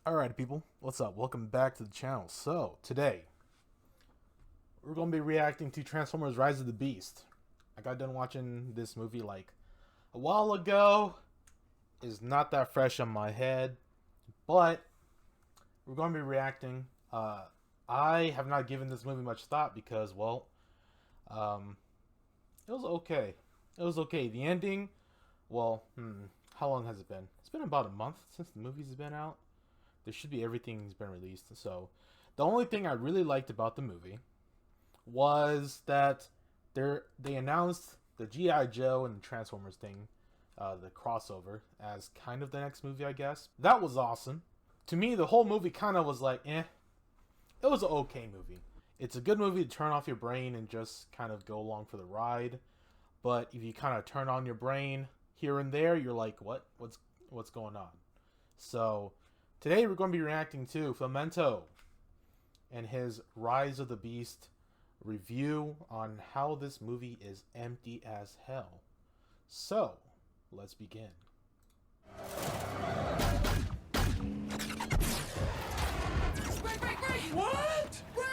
Alright people, what's up? Welcome back to the channel. So, today, we're going to be reacting to Transformers Rise of the Beast. I got done watching this movie like a while ago. It's not that fresh on my head, but we're going to be reacting. I have not given this movie much thought because, well, it was okay. It was okay. The ending, well, how long has it been? It's been about a month since the movie's been out. There should be everything's been released. So, the only thing I really liked about the movie was that they announced the GI Joe and the Transformers thing, the crossover, as kind of the next movie, I guess. That was awesome. To me, the whole movie kind of was like, eh. It was an okay movie. It's a good movie to turn off your brain and just kind of go along for the ride. But if you kind of turn on your brain here and there, you're like, what? What's going on? So today we're going to be reacting to Memento and his Rise of the Beast review on how this movie is empty as hell. So, let's begin. Wait! What? Wait!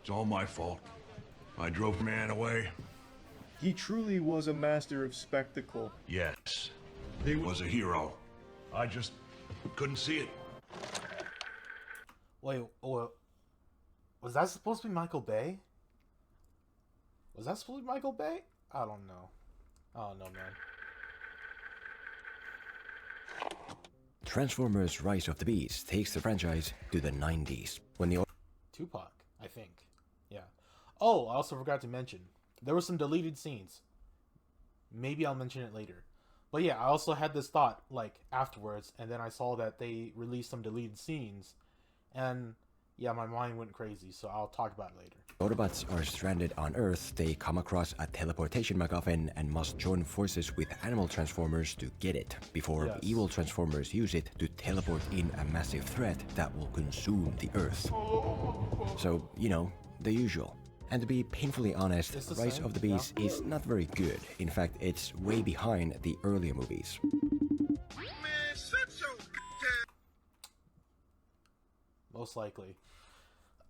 It's all my fault. I drove man away. He truly was a master of spectacle. Yes, he was a hero. I just couldn't see it. Wait, was that supposed to be Michael Bay? Was that supposed to be Michael Bay? I don't know. I don't know, man. Transformers Rise of the Beast takes the franchise to the 90s, when the Tupac, I think. Yeah. Oh, I also forgot to mention, there were some deleted scenes. Maybe I'll mention it later. But yeah, I also had this thought, like, afterwards, and then I saw that they released some deleted scenes, and yeah, my mind went crazy, so I'll talk about it later. Autobots are stranded on Earth, they come across a teleportation MacGuffin and must join forces with animal Transformers to get it, before Yes. evil Transformers use it to teleport in a massive threat that will consume the Earth. So, you know, the usual. And to be painfully honest, It's the Rise same, of the Beast is not very good. In fact, it's way behind the earlier movies. Most likely.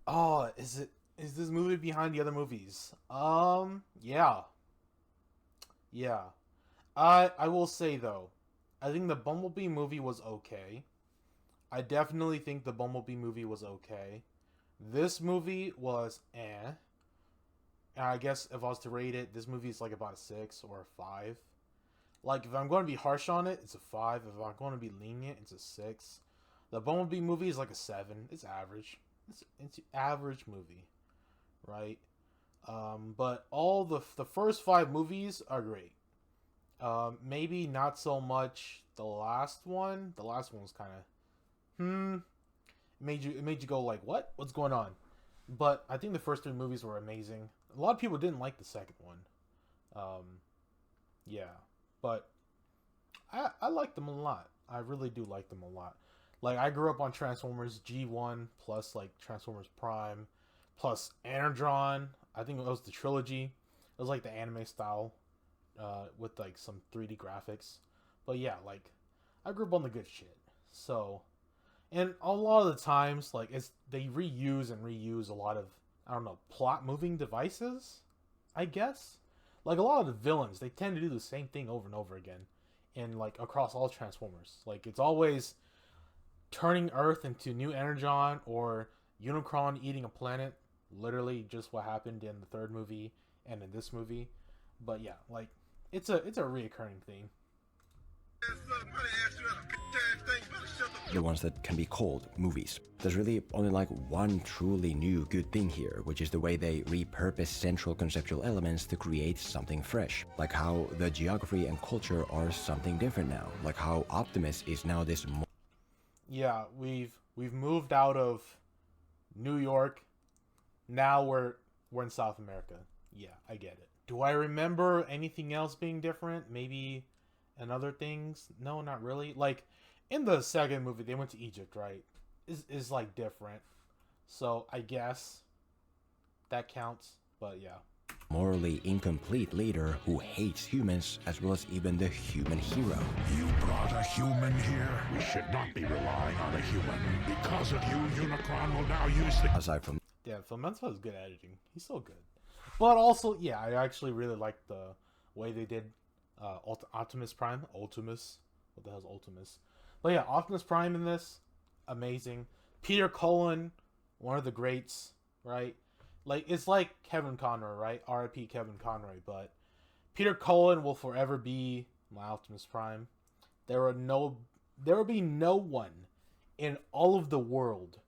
Oh, is this movie behind the other movies? Yeah. Yeah. I will say though, I think the Bumblebee movie was okay. I definitely think the Bumblebee movie was okay. This movie was eh. And I guess if I was to rate it, this movie is like about a 6 or a 5. Like, if I'm going to be harsh on it, it's a 5. If I'm going to be lenient, it's a 6. The Bumblebee movie is like a 7. It's average. It's an average movie, right? But all the first 5 movies are great. Maybe not so much the last one. The last one was kind of it made you go like, what? What's going on? But I think the first 3 movies were amazing. A lot of people didn't like the second one. Yeah, but I like them a lot. I really do like them a lot. Like, I grew up on Transformers G1 plus like Transformers Prime plus Energon. I think it was the trilogy. It was like the anime style with like some 3D graphics. But yeah, like, I grew up on the good shit. So, and a lot of the times, like, they reuse and reuse a lot of, I don't know, plot moving devices, I guess. Like, a lot of the villains, they tend to do the same thing over and over again, in like across all Transformers. Like, it's always turning Earth into new Energon or Unicron eating a planet. Literally, just what happened in the 3rd movie and in this movie. But yeah, like, it's a reoccurring thing. The ones that can be called movies. There's really only like one truly new good thing here, which is the way they repurpose central conceptual elements to create something fresh. Like how the geography and culture are something different now. Like how Optimus is now this Yeah, we've moved out of New York. Now we're in South America. Yeah, I get it. Do I remember anything else being different? Maybe and other things? No, not really. Like, in the second movie, they went to Egypt, right? Is like different. So I guess that counts. But yeah. morally incomplete leader who hates humans as well as even the human hero. You brought a human here? We should not be relying on a human. Because of you, Unicron will now use the... Aside from Yeah, Filmenzo has good editing. He's so good. But also, yeah, I actually really like the way they did Optimus Prime. Ultimus. What the hell's Ultimus? But yeah, Optimus Prime in this, amazing. Peter Cullen, one of the greats, right? Like, it's like Kevin Conroy, right? R.I.P. Kevin Conroy, but Peter Cullen will forever be my Optimus Prime. There will be no one in all of the world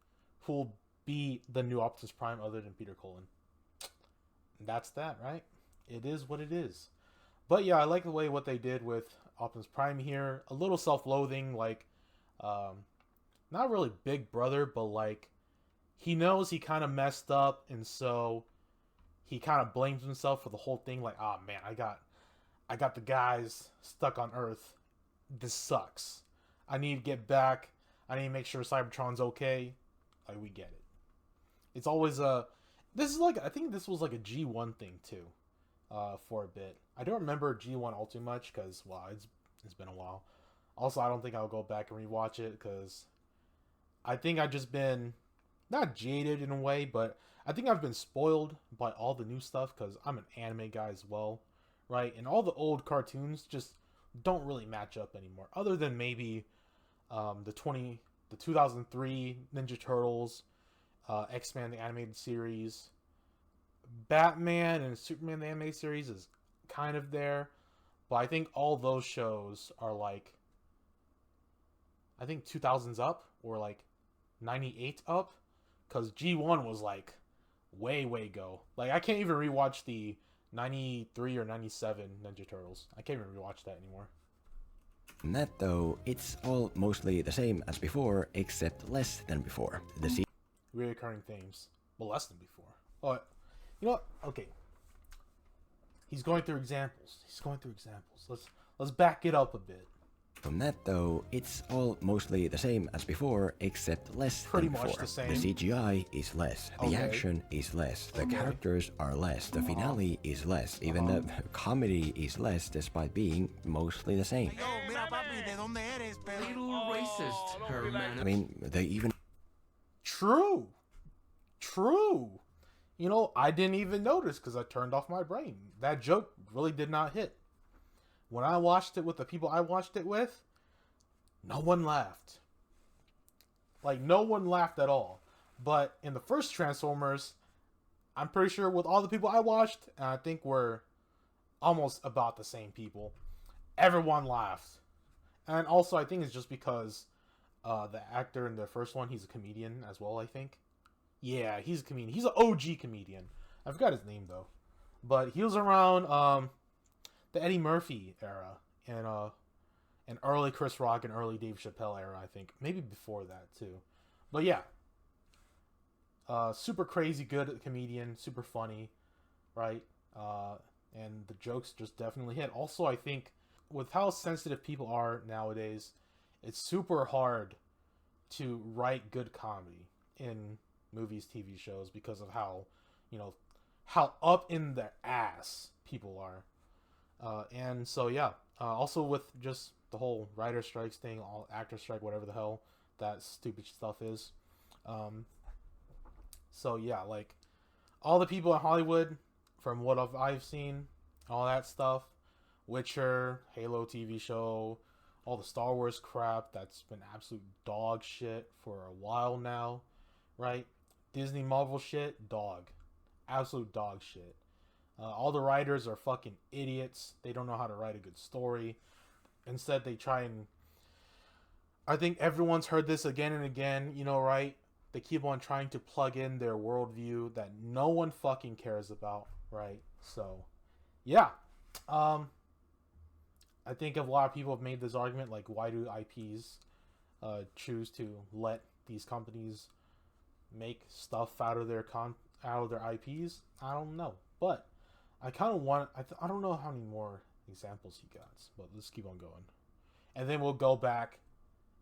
who will be the new Optimus Prime other than Peter Cullen. And that's that, right? It is what it is. But yeah, I like the way what they did with Optimus Prime here. A little self-loathing, like, not really Big Brother, but like, he knows he kind of messed up, and so he kind of blames himself for the whole thing. Like, oh man, I got the guys stuck on Earth. This sucks. I need to get back. I need to make sure Cybertron's okay. Like, we get it. It's always this is like, I think this was like a G1 thing too, for a bit. I don't remember G1 all too much because, wow, it's been a while. Also, I don't think I'll go back and rewatch it because I think I've just been not jaded in a way, but I think I've been spoiled by all the new stuff because I'm an anime guy as well, right? And all the old cartoons just don't really match up anymore, other than maybe the 2003 Ninja Turtles, X-Men the animated series, Batman and Superman the animated series is kind of there, but I think all those shows are like, I think 2000s up or like 98 up, because G1 was like way go. Like, I can't even rewatch the 93 or 97 Ninja Turtles. I can't even rewatch that anymore. that though, it's all mostly the same as before, except less than before. The Reoccurring themes. Well, less than before. But, you know what? Okay. He's going through examples. Let's back it up a bit. From that though, it's all mostly the same as before, except less Pretty than much before. the same. The CGI is less, the Okay. action is less, the characters are less, the finale is less, even the comedy is less, despite being mostly the same. Little racist, Herman. I mean, they even True. You know, I didn't even notice because I turned off my brain. That joke really did not hit. When I watched it with the people I watched it with, no one laughed. Like, no one laughed at all. But in the first Transformers, I'm pretty sure with all the people I watched, and I think we're almost about the same people, everyone laughed. And also, I think it's just because the actor in the first one, he's a comedian as well, I think. Yeah, he's a comedian. He's an OG comedian. I forgot his name, though. But he was around the Eddie Murphy era and early Chris Rock and early Dave Chappelle era, I think. Maybe before that, too. But yeah. Super crazy good comedian. Super funny. Right? And the jokes just definitely hit. Also, I think with how sensitive people are nowadays, it's super hard to write good comedy in movies, TV shows, because of how, you know, how up in their ass people are. And so, yeah. Also with just the whole writer strikes thing, all actor strike, whatever the hell that stupid stuff is. So, yeah, like, all the people in Hollywood, from what I've seen, all that stuff, Witcher, Halo TV show, all the Star Wars crap that's been absolute dog shit for a while now, right? Disney Marvel shit, dog. Absolute dog shit. All the writers are fucking idiots. They don't know how to write a good story. Instead, they try and... I think everyone's heard this again and again, you know, right? They keep on trying to plug in their worldview that no one fucking cares about, right? So, yeah. I think a lot of people have made this argument, like, why do IPs choose to let these companies make stuff out of their IPs? I don't know, but I kind of want. I don't know how many more examples he got, but let's keep on going, and then we'll go back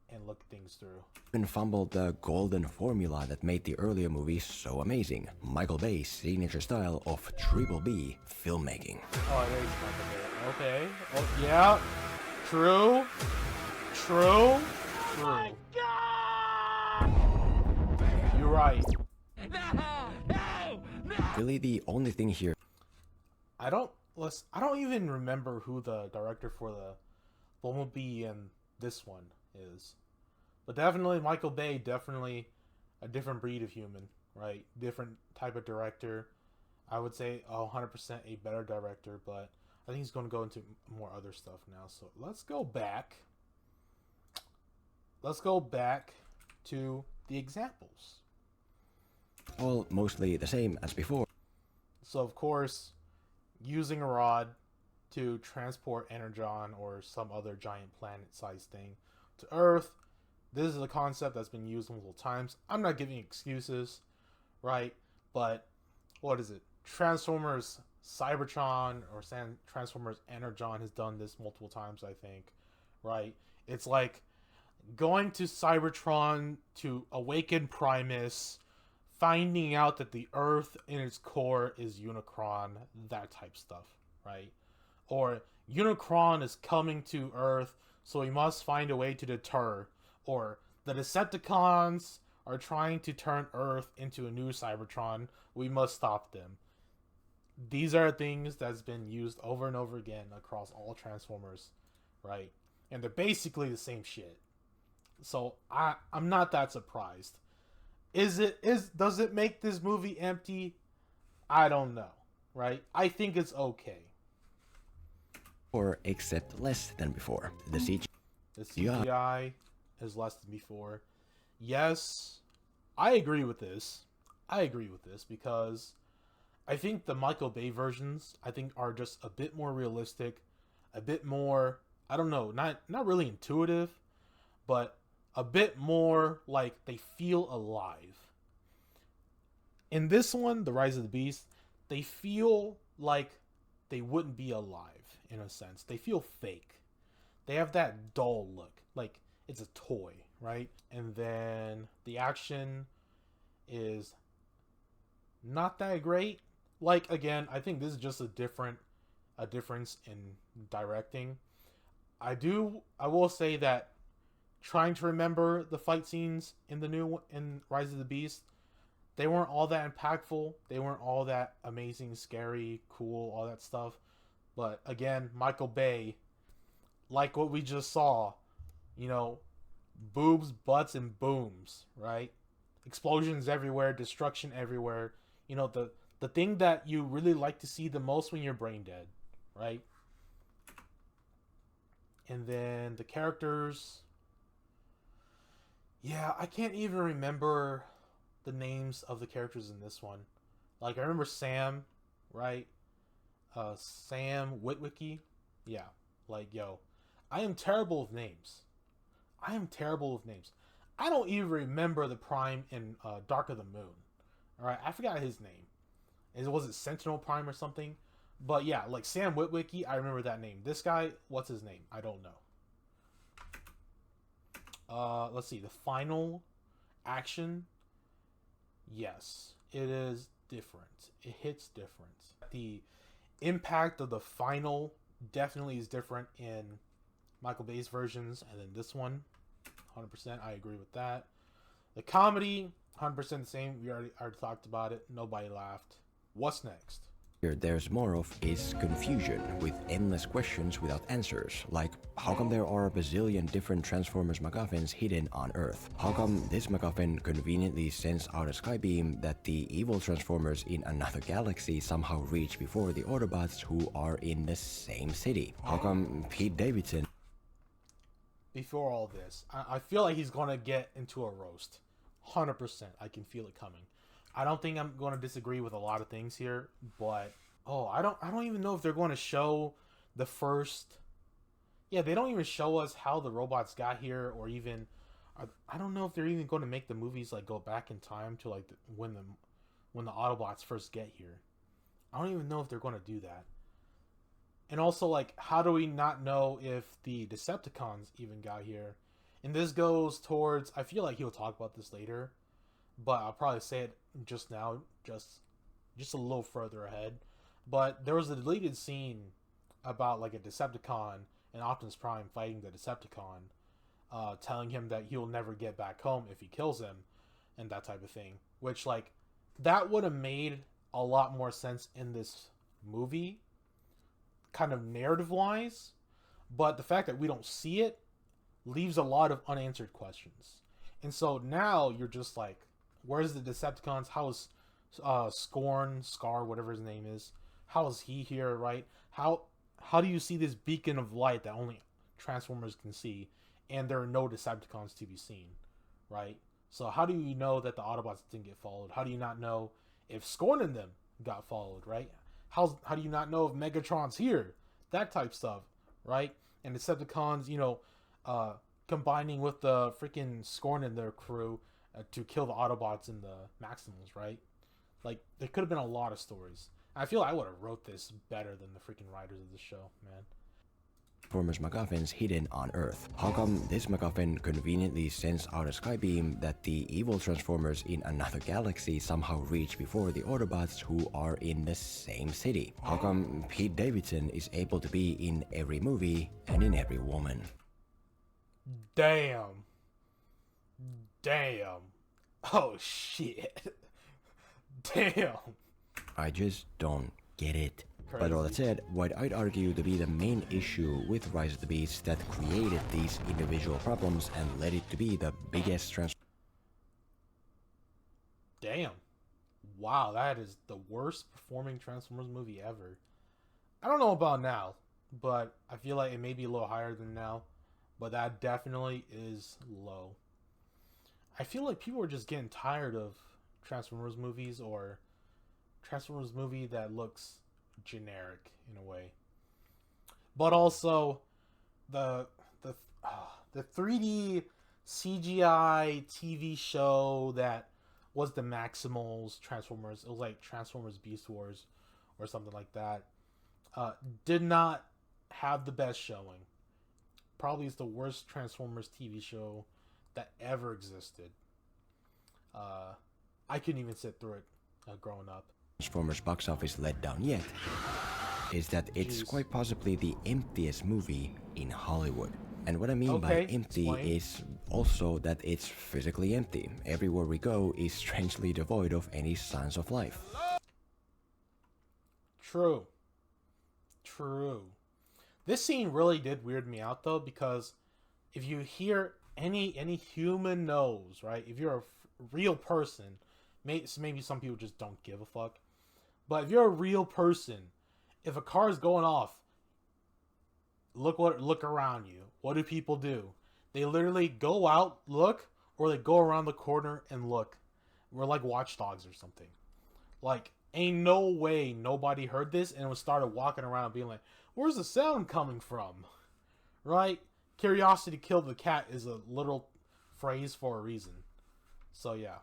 and look things through. Even fumbled the golden formula that made the earlier movies so amazing. Michael Bay's signature style of triple B filmmaking. Oh, it is Michael Bay. Okay. Oh, yeah. True. True. True. You're right. Really, the only thing here I don't even remember who the director for the Bumblebee and this one is. But definitely Michael Bay, definitely a different breed of human, right? Different type of director. I would say 100% a better director, but I think he's going to go into more other stuff now. So let's go back. Let's go back to the examples. all mostly the same as before. So of course, using a rod to transport Energon or some other giant planet-sized thing to Earth. This is a concept that's been used multiple times. I'm not giving excuses, right? But what is it? Transformers Cybertron or Transformers Energon has done this multiple times, I think, right? It's like going to Cybertron to awaken Primus, finding out that the Earth in its core is Unicron, that type stuff, right? Or Unicron is coming to Earth, so we must find a way to deter. Or the Decepticons are trying to turn Earth into a new Cybertron, we must stop them. These are things that's been used over and over again across all Transformers, right? And they're basically the same shit. So I'm not that surprised. Does it make this movie empty? I don't know, right? I think it's okay. Or except less than before. The CGI is less than before. Yes, I agree with this. Because I think the Michael Bay versions, I think, are just a bit more realistic, a bit more, I don't know, not really intuitive, but a bit more like they feel alive. In this one, The Rise of the Beast, they feel like they wouldn't be alive, in a sense. They feel fake. They have that dull look, like it's a toy, right? And then the action is not that great. Like, again, I think this is just a difference in directing. I will say that trying to remember the fight scenes in Rise of the Beast, they weren't all that impactful. They weren't all that amazing, scary, cool, all that stuff. But again, Michael Bay, like what we just saw, boobs, butts, and booms, right? Explosions everywhere, destruction everywhere. The thing that you really like to see the most when you're brain dead, right? And then the characters. Yeah, I can't even remember the names of the characters in this one. Like, I remember Sam, right? Sam Witwicky. Yeah, like, yo, I am terrible with names. I don't even remember the Prime in Dark of the Moon. Alright, I forgot his name. Was it Sentinel Prime or something? But yeah, like Sam Witwicky, I remember that name. This guy, what's his name? I don't know. Let's see. The final action. Yes, it is different. It hits different. The impact of the final definitely is different in Michael Bay's versions, and then this one, 100%. I agree with that. The comedy, 100% the same. We already talked about it. Nobody laughed. What's next? Here there's more of is confusion, with endless questions without answers, like how come there are a bazillion different Transformers MacGuffins hidden on Earth? How come this MacGuffin conveniently sends out a skybeam that the evil Transformers in another galaxy somehow reach before the Autobots who are in the same city? How come Pete Davidson... Before all this, I feel like he's going to get into a roast. 100%. I can feel it coming. I don't think I'm going to disagree with a lot of things here, but I don't even know if they're going to show the first. Yeah, they don't even show us how the robots got here, or even I don't know if they're even going to make the movies like go back in time to like when the Autobots first get here. I don't even know if they're going to do that. And also, like, how do we not know if the Decepticons even got here? And this goes towards, I feel like he'll talk about this later, but I'll probably say it just now, just a little further ahead. But there was a deleted scene about like a Decepticon and Optimus Prime fighting the Decepticon, telling him that he'll never get back home if he kills him, and that type of thing. Which, like, that would have made a lot more sense in this movie, kind of narrative-wise. But the fact that we don't see it leaves a lot of unanswered questions. And so now you're just like, where's the Decepticons? How is Scar, whatever his name is, how is he here, right? How do you see this beacon of light that only Transformers can see, and there are no Decepticons to be seen, right? So how do you know that the Autobots didn't get followed? How do you not know if Scorn and them got followed, right? How do you not know if Megatron's here? That type stuff, right? And Decepticons, combining with the freaking Scorn and their crew to kill the Autobots and the Maximals, right? Like, there could have been a lot of stories. I feel like I would have wrote this better than the freaking writers of the show, man. Transformers MacGuffins hidden on Earth. How come this MacGuffin conveniently sends out a skybeam that the evil Transformers in another galaxy somehow reach before the Autobots who are in the same city? How come Pete Davidson is able to be in every movie and in every woman? Damn. Oh, shit. Damn. I just don't get it. Crazy. But all that said, what I'd argue to be the main issue with Rise of the Beasts that created these individual problems and led it to be the biggest Damn. Wow, that is the worst performing Transformers movie ever. I don't know about now, but I feel like it may be a little higher than now. But that definitely is low. I feel like people are just getting tired of Transformers movies, or Transformers movie that looks generic in a way. But also the 3D CGI TV show that was the Maximals Transformers, it was like Transformers Beast Wars or something like that, did not have the best showing. Probably is the worst Transformers TV show that ever existed. I couldn't even sit through it growing up. Transformers box office letdown yet is that it's quite possibly the emptiest movie in Hollywood. And what I mean by empty is also that it's physically empty. Everywhere we go is strangely devoid of any signs of life. True. This scene really did weird me out though, because if you hear any human knows, right? If you're a real person, maybe some people just don't give a fuck. But if you're a real person, if a car is going off, look around you. What do people do? They literally go out, look, or they go around the corner and look. We're like watchdogs or something. Like, ain't no way nobody heard this and was started walking around being like, where's the sound coming from? Right? Curiosity killed the cat is a little phrase for a reason. So yeah.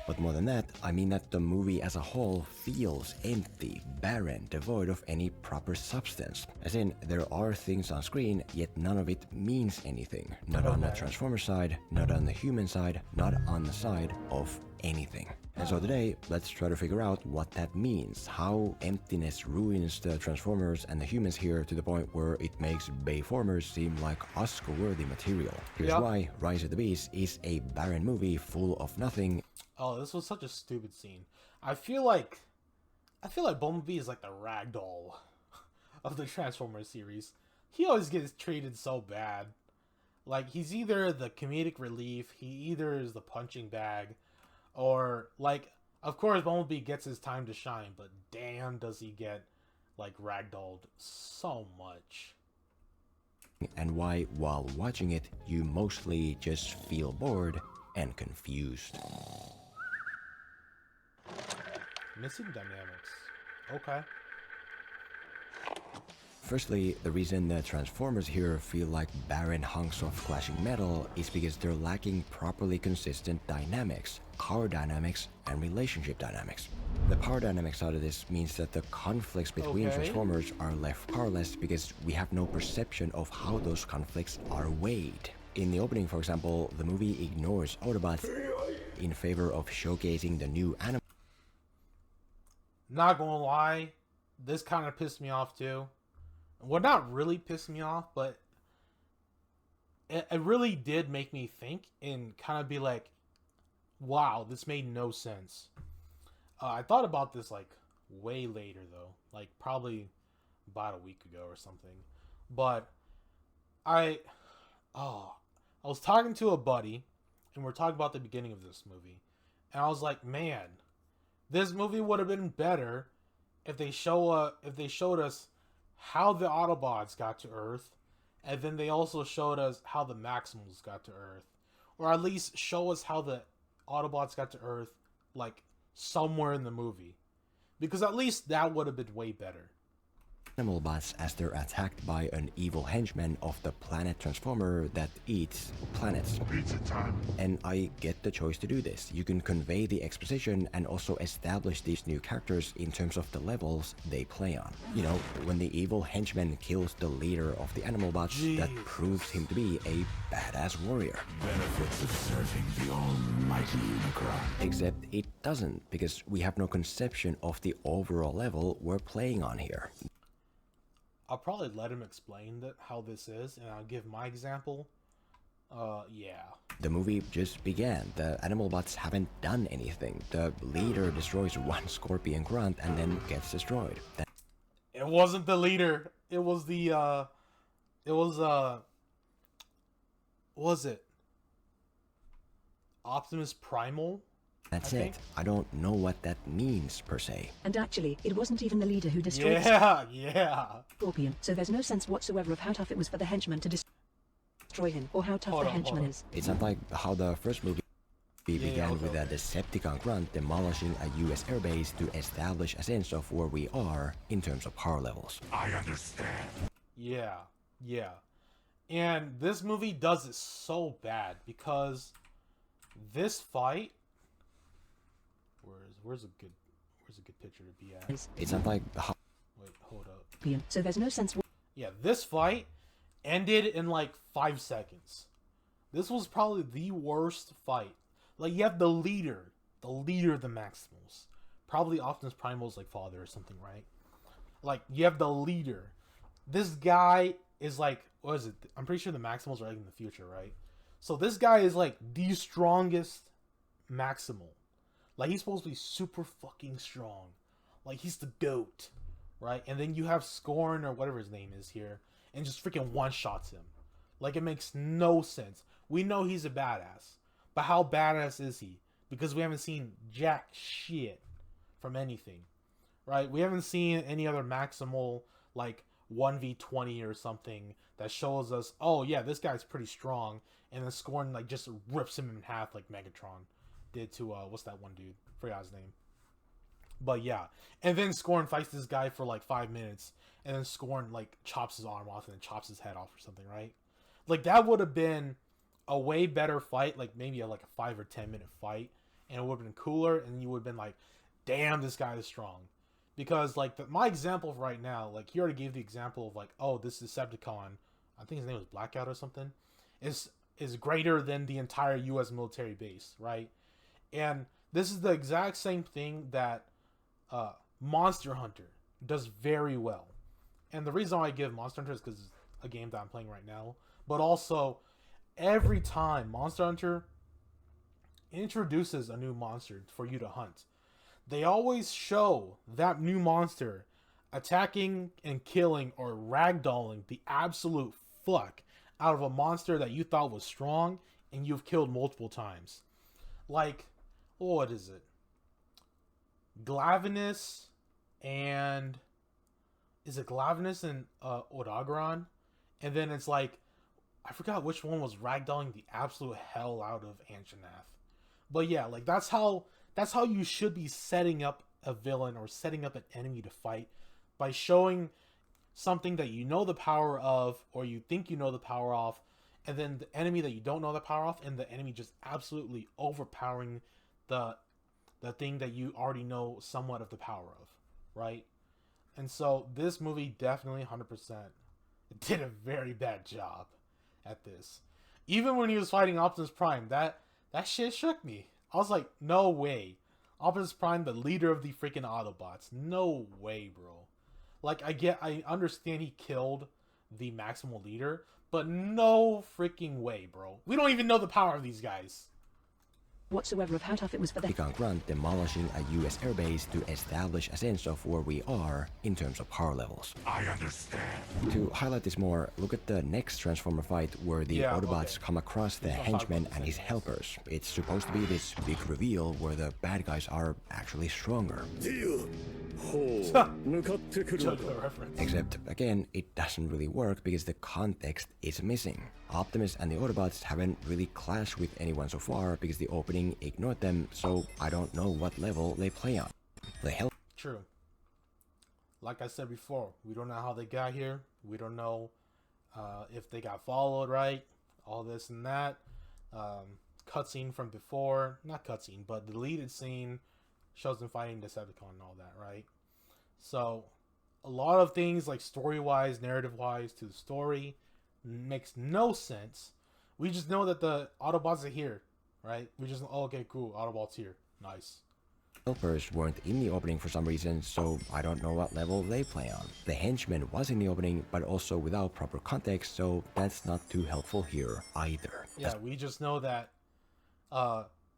But more than that, I mean that the movie as a whole feels empty, barren, devoid of any proper substance. As in, there are things on screen, yet none of it means anything. Not on the Transformer side, not on the human side, not on the side of anything. And so today, let's try to figure out what that means, how emptiness ruins the Transformers and the humans here to the point where it makes Bayformers seem like Oscar-worthy material. Here's why Rise of the Beasts is a barren movie full of nothing. Oh, this was such a stupid scene. I feel like Bumblebee is like the ragdoll of the Transformers series. He always gets treated so bad. Like, he's either the comedic relief, he either is the punching bag, or, like, of course Bumblebee gets his time to shine, but damn does he get, like, ragdolled so much. And why, while watching it, you mostly just feel bored and confused. Missing dynamics. Okay. Firstly, the reason the Transformers here feel like barren hunks of clashing metal is because they're lacking properly consistent dynamics, power dynamics, and relationship dynamics. The power dynamics side of this means that the conflicts between Transformers are left powerless because we have no perception of how those conflicts are weighed. In the opening, for example, the movie ignores Autobots in favor of showcasing the new animal. Not gonna lie, this kind of pissed me off too. Well, not really pissed me off, but it really did make me think and kind of be like, wow, this made no sense. I thought about this like way later though, like probably about a week ago or something. But I was talking to a buddy, and we're talking about the beginning of this movie, and I was like, man, this movie would have been better if they showed us how the Autobots got to Earth, and then they also showed us how the Maximals got to Earth, or at least show us how the Autobots got to Earth, like somewhere in the movie, because at least that would have been way better. Animal bots as they're attacked by an evil henchman of the planet Transformer that eats planets. Pizza time. And I get the choice to do this. You can convey the exposition and also establish these new characters in terms of the levels they play on. You know, when the evil henchman kills the leader of the animal bots, that proves him to be a badass warrior. Benefits of serving the almighty Unicron. Except it doesn't, because we have no conception of the overall level we're playing on here. I'll probably let him explain how this is, and I'll give my example. Yeah. The movie just began. The animal bots haven't done anything. The leader destroys one scorpion grunt and then gets destroyed. It wasn't the leader. It was was it Optimus Primal? That's it. I don't know what that means, per se. And actually, it wasn't even the leader who destroyed Yeah. Scorpion, so there's no sense whatsoever of how tough it was for the henchman to destroy him, or how tough the henchman is. It's not like how the first movie began with a Decepticon grunt demolishing a US airbase to establish a sense of where we are in terms of power levels. I understand. Yeah. And this movie does it so bad because this fight. Where's a good picture to be at? It's not like how. Wait, hold up. So there's no sense. Yeah, this fight ended in like 5 seconds. This was probably the worst fight. Like, you have the leader of the Maximals. Probably Optimus Primal's like father or something, right? Like, you have the leader. This guy is like, what is it? I'm pretty sure the Maximals are like in the future, right? So this guy is like the strongest Maximal. Like, he's supposed to be super fucking strong. Like, he's the GOAT, right? And then you have Scorn, or whatever his name is here, and just freaking one-shots him. Like, it makes no sense. We know he's a badass. But how badass is he? Because we haven't seen jack shit from anything, right? We haven't seen any other Maximal, like, 1v20 or something that shows us, oh, yeah, this guy's pretty strong. And then Scorn, like, just rips him in half like Megatron did to what's that one dude? Forgot his name. But yeah, and then Scorn fights this guy for like 5 minutes, and then Scorn like chops his arm off and then chops his head off or something, right? Like, that would have been a way better fight, like maybe like a 5 or 10 minute fight, and it would have been cooler, and you would have been like, damn, this guy is strong. Because like my example right now, like, you already gave the example of like, oh, this Decepticon, I think his name was Blackout or something, is greater than the entire U.S. military base, right? And this is the exact same thing that Monster Hunter does very well. And the reason why I give Monster Hunter is because it's a game that I'm playing right now. But also, every time Monster Hunter introduces a new monster for you to hunt, they always show that new monster attacking and killing or ragdolling the absolute fuck out of a monster that you thought was strong and you've killed multiple times. Like, what is it? Glavenus and... Is it Glavenus and Odagron? And then it's like, I forgot which one was ragdolling the absolute hell out of Anjanath. But yeah, like, that's how you should be setting up a villain or setting up an enemy to fight, by showing something that you know the power of, or you think you know the power of, and then the enemy that you don't know the power of, and the enemy just absolutely overpowering the thing that you already know somewhat of the power of, right? And so this movie definitely 100% did a very bad job at this. Even when he was fighting Optimus Prime, that shit shook me. I was like, no way. Optimus Prime, the leader of the freaking Autobots. No way, bro. Like, I understand he killed the Maximal Leader, but no freaking way, bro. We don't even know the power of these guys. Whatsoever of how tough it was for the Decepticon Grunt demolishing a US airbase to establish a sense of where we are in terms of power levels. I understand. To highlight this more, look at the next Transformer fight where the Autobots come across the henchman and his helpers. It's supposed to be this big reveal where the bad guys are actually stronger. Except, again, it doesn't really work because the context is missing. Optimus and the Autobots haven't really clashed with anyone so far because the opening ignored them, so I don't know what level they play on. True. Like I said before, we don't know how they got here. We don't know if they got followed, right? All this and that. Cutscene from before. Not cutscene, but deleted scene shows them fighting Decepticon and all that, right? So, a lot of things, like story-wise, narrative-wise, to the story, makes no sense. We just know that the Autobots are here, right? We just, oh, okay, cool, Autobots here. Nice. Helpers weren't in the opening for some reason, so I don't know what level they play on. The henchman was in the opening, but also without proper context, so that's not too helpful here either. Yeah, we just know that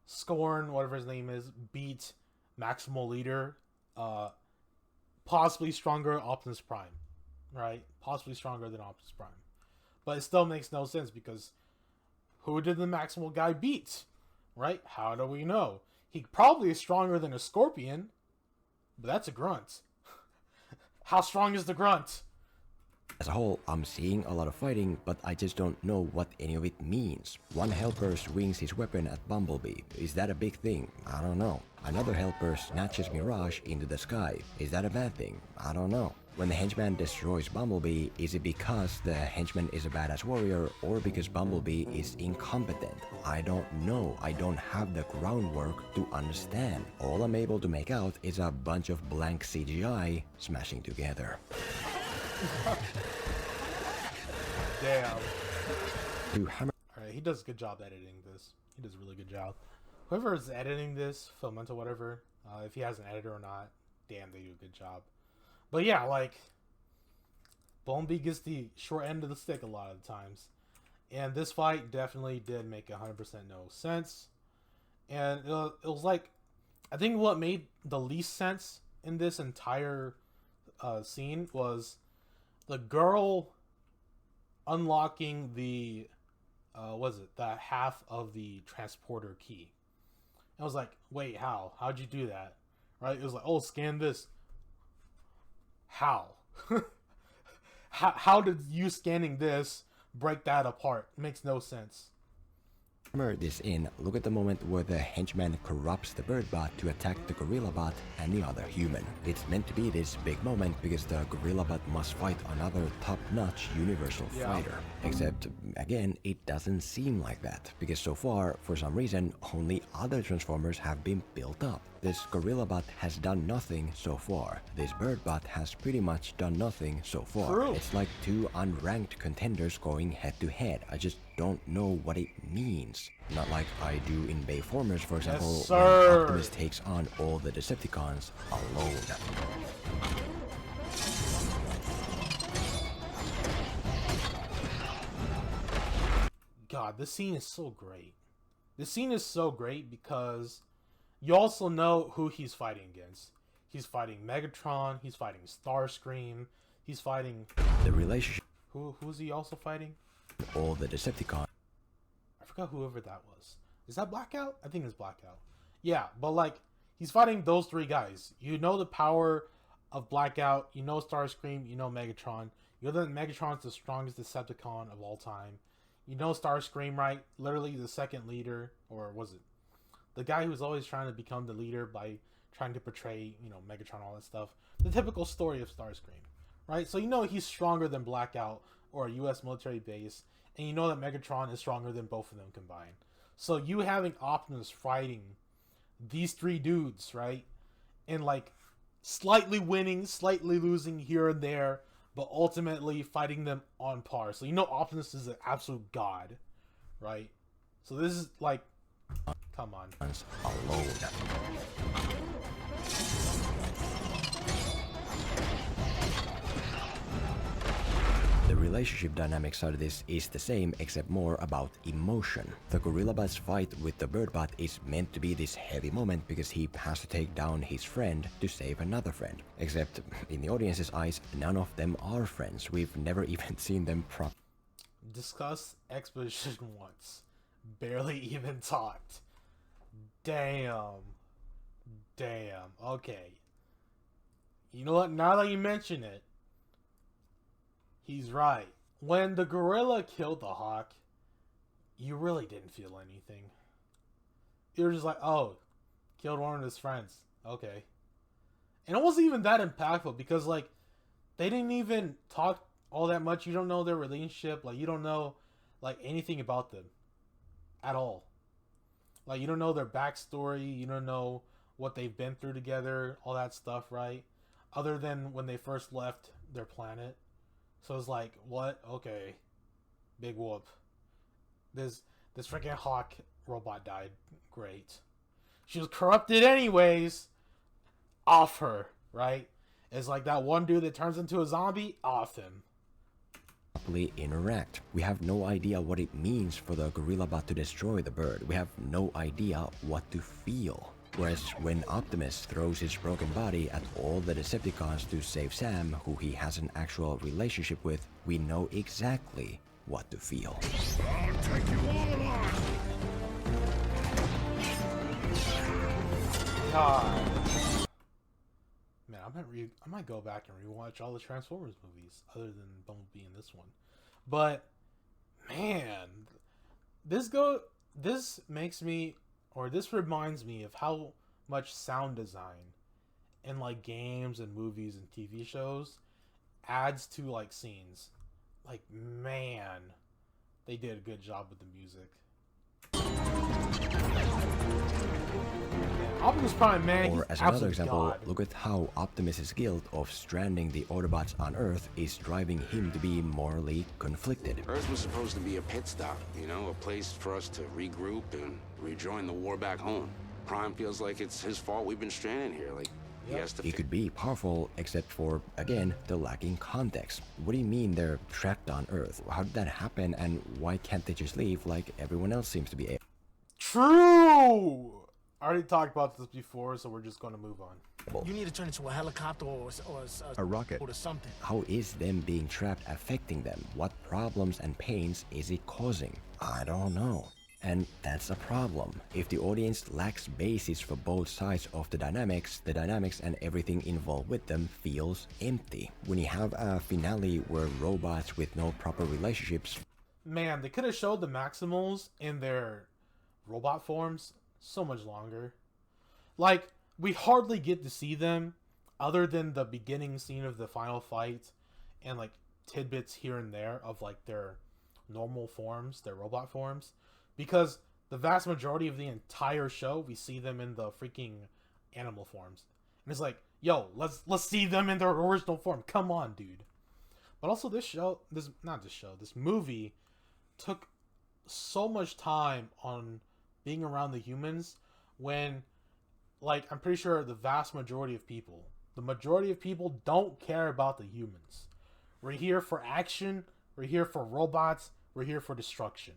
Scorn, whatever his name is, beat Maximal Leader, possibly stronger Optimus Prime, right? Possibly stronger than Optimus Prime. But it still makes no sense because who did the Maximal guy beat, right? How do we know? He probably is stronger than a Scorpion, but that's a Grunt. How strong is the Grunt? As a whole, I'm seeing a lot of fighting, but I just don't know what any of it means. One helper swings his weapon at Bumblebee. Is that a big thing? I don't know. Another helper snatches Mirage into the sky. Is that a bad thing? I don't know. When the henchman destroys Bumblebee, is it because the henchman is a badass warrior or because Bumblebee is incompetent? I don't know. I don't have the groundwork to understand. All I'm able to make out is a bunch of blank CGI smashing together. Damn. To hammer. Alright, he does a good job editing this. He does a really good job. Whoever is editing this, Filmento, whatever, if he has an editor or not, damn, they do a good job. But yeah, like, Bumblebee gets the short end of the stick a lot of the times. And this fight definitely did make 100% no sense. And it was like, I think what made the least sense in this entire scene was the girl unlocking the, the half of the transporter key. I was like, wait, how? How'd you do that? Right? It was like, oh, scan this. How? how did you scanning this break that apart? It makes no sense. Hammer this in, look at the moment where the henchman corrupts the Birdbot to attack the Gorillabot and the other human. It's meant to be this big moment because the Gorillabot must fight another top-notch universal fighter. Except, again, it doesn't seem like that, because so far, for some reason, only other Transformers have been built up. This Gorillabot has done nothing so far. This Birdbot has pretty much done nothing so far. True. It's like two unranked contenders going head-to-head. I just don't know what it means. Not like I do in Bayformers, for example, Yes, when sir. Optimus takes on all the Decepticons alone. God, this scene is so great. This scene is so great because you also know who he's fighting against. He's fighting Megatron, he's fighting Starscream, he's fighting... The relationship... Who's he also fighting? All the Decepticons. I forgot whoever that was. Is that Blackout? I think it's Blackout. Yeah, but like, he's fighting those three guys. You know the power of Blackout, you know Starscream, you know Megatron. You know that Megatron's the strongest Decepticon of all time. You know Starscream, right? Literally the second leader, or was it? The guy who's always trying to become the leader by trying to portray, you know, Megatron, all that stuff. The typical story of Starscream, right? So you know he's stronger than Blackout or a U.S. military base, and you know that Megatron is stronger than both of them combined. So you having Optimus fighting these three dudes, right? And like slightly winning, slightly losing here and there, but ultimately fighting them on par. So you know Optimus is an absolute god, right? So this is like, come on. Alone. The relationship dynamic side of this is the same, except more about emotion. The gorilla bot's fight with the bird bot is meant to be this heavy moment because he has to take down his friend to save another friend. Except in the audience's eyes, none of them are friends. We've never even seen them Discuss exposition once. Barely even talked. Damn. Okay. You know what? Now that you mention it, he's right. When the gorilla killed the hawk, you really didn't feel anything. You were just like, oh, killed one of his friends. Okay. And it wasn't even that impactful because, like, they didn't even talk all that much. You don't know their relationship. Like, you don't know, like, anything about them at all. Like, you don't know their backstory. You don't know what they've been through together. All that stuff, right? Other than when they first left their planet. So it's like, what? Okay. Big whoop. This freaking hawk robot died. Great. She was corrupted anyways. Off her, right? It's like that one dude that turns into a zombie. Off him. Interact. We have no idea what it means for the gorilla bot to destroy the bird. We have no idea what to feel. Whereas when Optimus throws his broken body at all the Decepticons to save Sam, who he has an actual relationship with, we know exactly what to feel. I'll take you all on! God. Man, I might go back and rewatch all the Transformers movies, other than Bumblebee and this one. But man, this reminds me of how much sound design in like games and movies and TV shows adds to like scenes. Like, man, they did a good job with the music. Optimus Prime, man, or as another example, look at how Optimus's guilt of stranding the Autobots on Earth is driving him to be morally conflicted. Earth was supposed to be a pit stop, you know, a place for us to regroup and rejoin the war back home. Prime feels like it's his fault we've been stranded here, like he has to. He could be powerful, except for, again, the lacking context. What do you mean they're trapped on Earth? How did that happen, and why can't they just leave like everyone else seems to be able? True! I already talked about this before, so we're just going to move on. You need to turn into a helicopter or A rocket. or something. How is them being trapped affecting them? What problems and pains is it causing? I don't know. And that's a problem. If the audience lacks basis for both sides of the dynamics and everything involved with them feels empty. When you have a finale where robots with no proper relationships... Man, they could have showed the Maximals in their robot forms so much longer. Like, we hardly get to see them other than the beginning scene of the final fight and like tidbits here and there of like their normal forms, their robot forms, because the vast majority of the entire show we see them in the freaking animal forms. And it's like, yo, let's see them in their original form. Come on, dude. But also this movie took so much time on being around the humans when, like, I'm pretty sure the majority of people don't care about the humans. We're here for action, we're here for robots, we're here for destruction.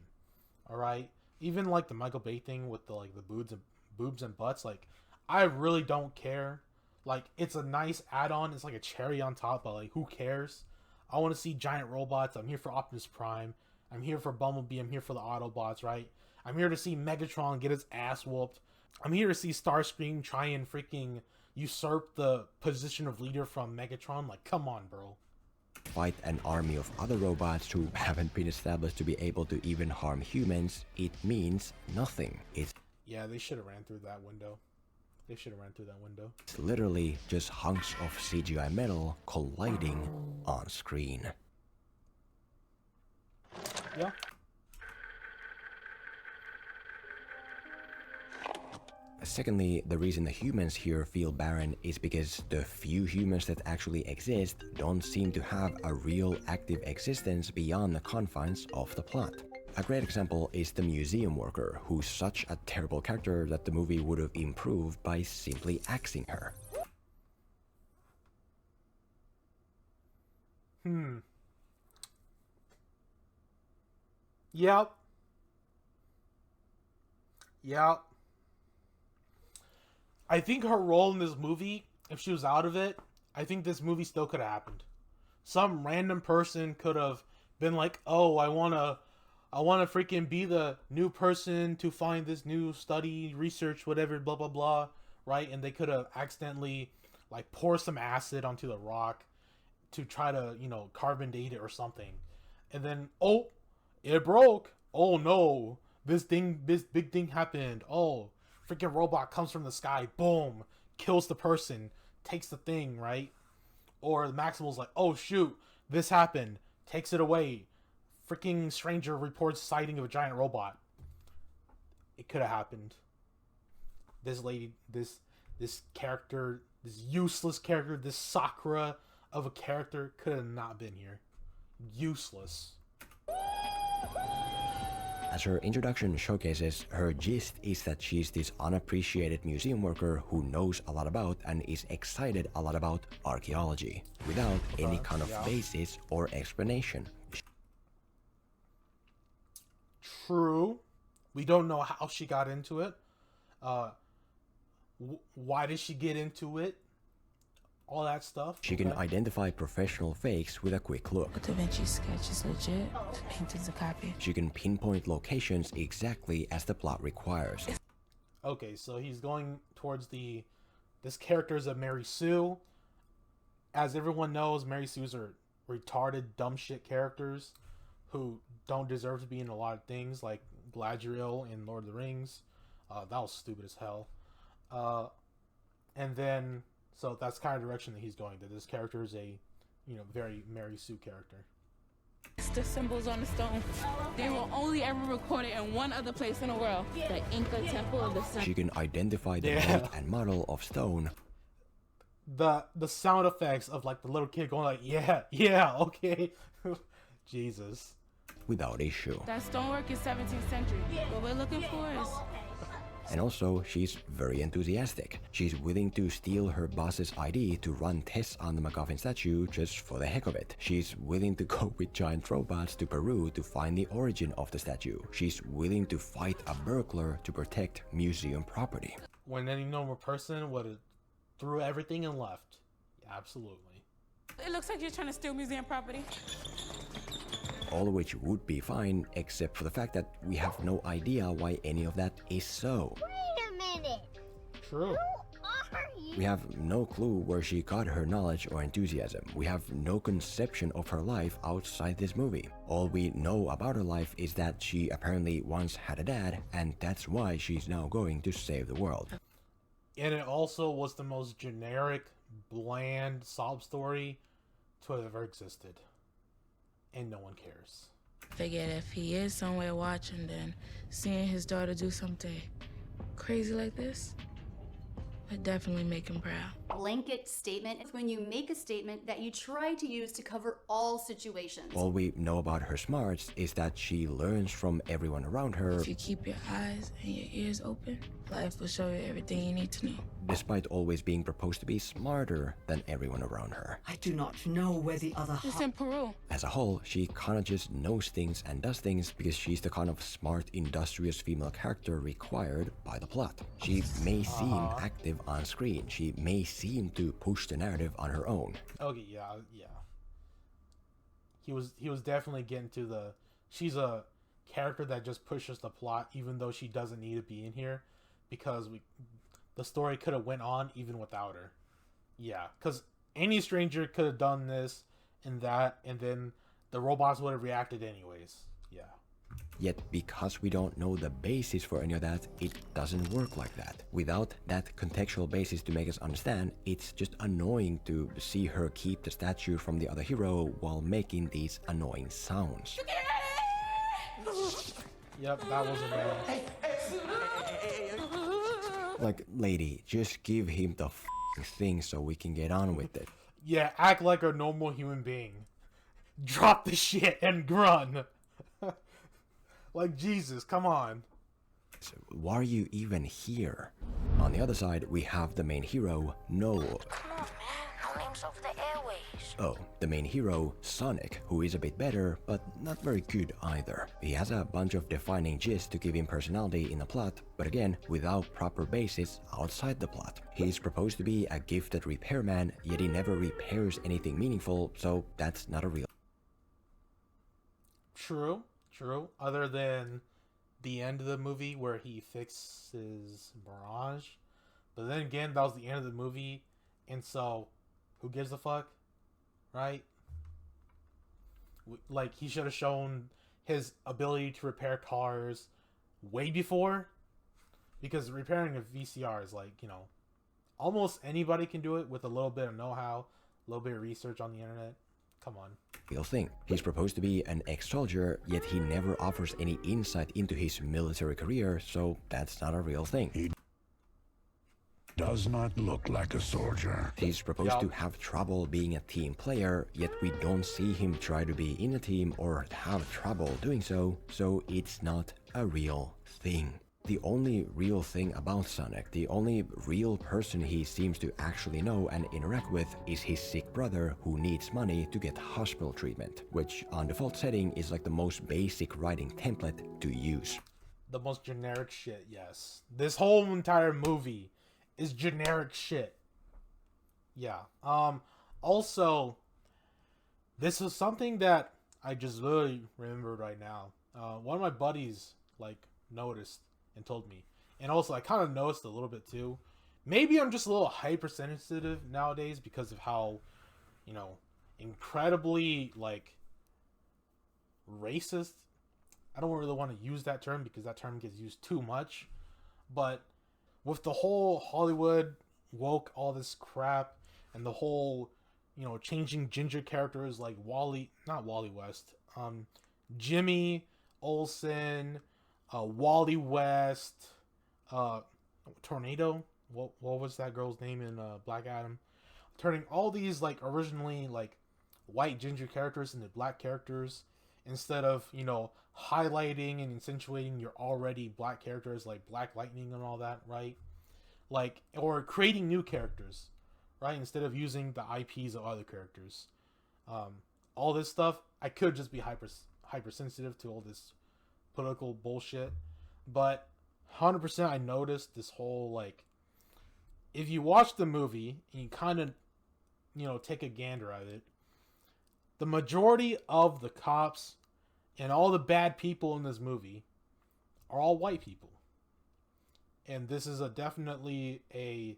Alright? Even like the Michael Bay thing with the like the boobs and butts, like, I really don't care. Like, it's a nice add-on, it's like a cherry on top, but like, who cares? I want to see giant robots. I'm here for Optimus Prime. I'm here for Bumblebee. I'm here for the Autobots, right? I'm here to see Megatron get his ass whooped. I'm here to see Starscream try and freaking usurp the position of leader from Megatron. Like, come on, bro. Fight an army of other robots who haven't been established to be able to even harm humans, it means nothing. Yeah, they should have ran through that window. It's literally just hunks of CGI metal colliding on screen. Yeah. Secondly, the reason the humans here feel barren is because the few humans that actually exist don't seem to have a real active existence beyond the confines of the plot. A great example is the museum worker, who's such a terrible character that the movie would have improved by simply axing her. Yep. Yep. I think her role in this movie, if she was out of it, I think this movie still could have happened. Some random person could have been like, "Oh, I wanna freaking be the new person to find this new study, research, whatever, blah blah blah," right? And they could have accidentally like pour some acid onto the rock to try to, carbon date it or something. And then, oh, it broke. Oh no, this big thing happened. Oh, freaking robot comes from the sky, boom, kills the person, takes the thing, right? Or Maximal's like, oh shoot, this happened, takes it away. Freaking stranger reports sighting of a giant robot. It could have happened. This lady, this character, this useless character, this Sakura of a character could have not been here. Useless. As her introduction showcases, her gist is that she's this unappreciated museum worker who knows a lot about and is excited a lot about archaeology, without any kind of basis or explanation. True. We don't know how she got into it. Why did she get into it? All that stuff. She can identify professional fakes with a quick look. The Da Vinci sketch is legit. The painting's a copy. She can pinpoint locations exactly as the plot requires. Okay, so he's going towards this character is a Mary Sue. As everyone knows, Mary Sue's are retarded, dumb shit characters who don't deserve to be in a lot of things, like Galadriel in Lord of the Rings. That was stupid as hell. And then, so that's kind of the direction that he's going. That this character is a, very Mary Sue character. It's the symbols on the stone. They were only ever recorded in one other place in the world, the Inca Temple of the Sun. She can identify the make and model of stone. The sound effects of like the little kid going like, yeah, okay. Jesus. Without issue. That stonework is 17th century. What we're looking for is... And also, she's very enthusiastic. She's willing to steal her boss's ID to run tests on the MacGuffin statue just for the heck of it. She's willing to go with giant robots to Peru to find the origin of the statue. She's willing to fight a burglar to protect museum property. When any normal person would have threw everything and left. Absolutely. It looks like you're trying to steal museum property. All of which would be fine, except for the fact that we have no idea why any of that is so. Wait a minute. True. Who are you? We have no clue where she got her knowledge or enthusiasm. We have no conception of her life outside this movie. All we know about her life is that she apparently once had a dad, and that's why she's now going to save the world. And it also was the most generic, bland sob story to have ever existed. And no one cares. Figured if he is somewhere watching, then seeing his daughter do something crazy like this would definitely make him proud. Blanket statement is when you make a statement that you try to use to cover all situations. All we know about her smarts is that she learns from everyone around her. If you keep your eyes and your ears open, life will show you everything you need to know. Despite always being proposed to be smarter than everyone around her. I do not know where the other It's in Peru. As a whole, she kinda just knows things and does things because she's the kind of smart, industrious female character required by the plot. She may seem active on screen. She may seem to push the narrative on her own. Okay, yeah. He was definitely getting to the... She's a character that just pushes the plot even though she doesn't need to be in here. Because the story could have went on even without her. Yeah, because any stranger could have done this and that, and then the robots would have reacted anyways. Yeah. Yet, because we don't know the basis for any of that, it doesn't work like that. Without that contextual basis to make us understand, it's just annoying to see her keep the statue from the other hero while making these annoying sounds. Yep, that was annoying. Like, lady, just give him the thing so we can get on with it. Yeah, act like a normal human being. Drop the shit and run. Like, Jesus, come on. So why are you even here? On the other side, we have the main hero, Noel. Come on, man. No names over the airways. Oh, the main hero, Sonic, who is a bit better, but not very good either. He has a bunch of defining gist to give him personality in the plot, but again, without proper basis outside the plot. He's proposed to be a gifted repairman, yet he never repairs anything meaningful, so that's not a real... True. Other than the end of the movie where he fixes Mirage. But then again, that was the end of the movie, and so, who gives a fuck? Right? Like, he should have shown his ability to repair cars way before. Because repairing a VCR is like, you know, almost anybody can do it with a little bit of know-how, a little bit of research on the internet. Come on. Real thing. He's proposed to be an ex-soldier, yet he never offers any insight into his military career, so that's not a real thing. He does not look like a soldier. He's supposed to have trouble being a team player, yet we don't see him try to be in a team or have trouble doing so it's not a real thing. The only real thing about Sonic, the only real person he seems to actually know and interact with is his sick brother who needs money to get hospital treatment, which on default setting is like the most basic writing template to use. The most generic shit, yes. This whole entire movie is generic shit. Yeah. Also, this is something that I just literally remembered right now. One of my buddies, like, noticed and told me. And also, I kind of noticed a little bit too. Maybe I'm just a little hypersensitive nowadays because of how, you know, incredibly, like, racist. I don't really want to use that term because that term gets used too much. But with the whole Hollywood woke all this crap and the whole, you know, changing ginger characters like not Wally West, Jimmy Olsen, Wally West, Tornado. What was that girl's name in Black Adam? Turning all these like originally like white ginger characters into black characters instead of, you know, highlighting and accentuating your already black characters like Black Lightning and all that, right? Like, or creating new characters, right? Instead of using the IPs of other characters. All this stuff, I could just be hypersensitive to all this political bullshit, but 100% I noticed this whole, like, if you watch the movie and you kind of, you know, take a gander at it, the majority of the cops and all the bad people in this movie are all white people. And this is definitely a,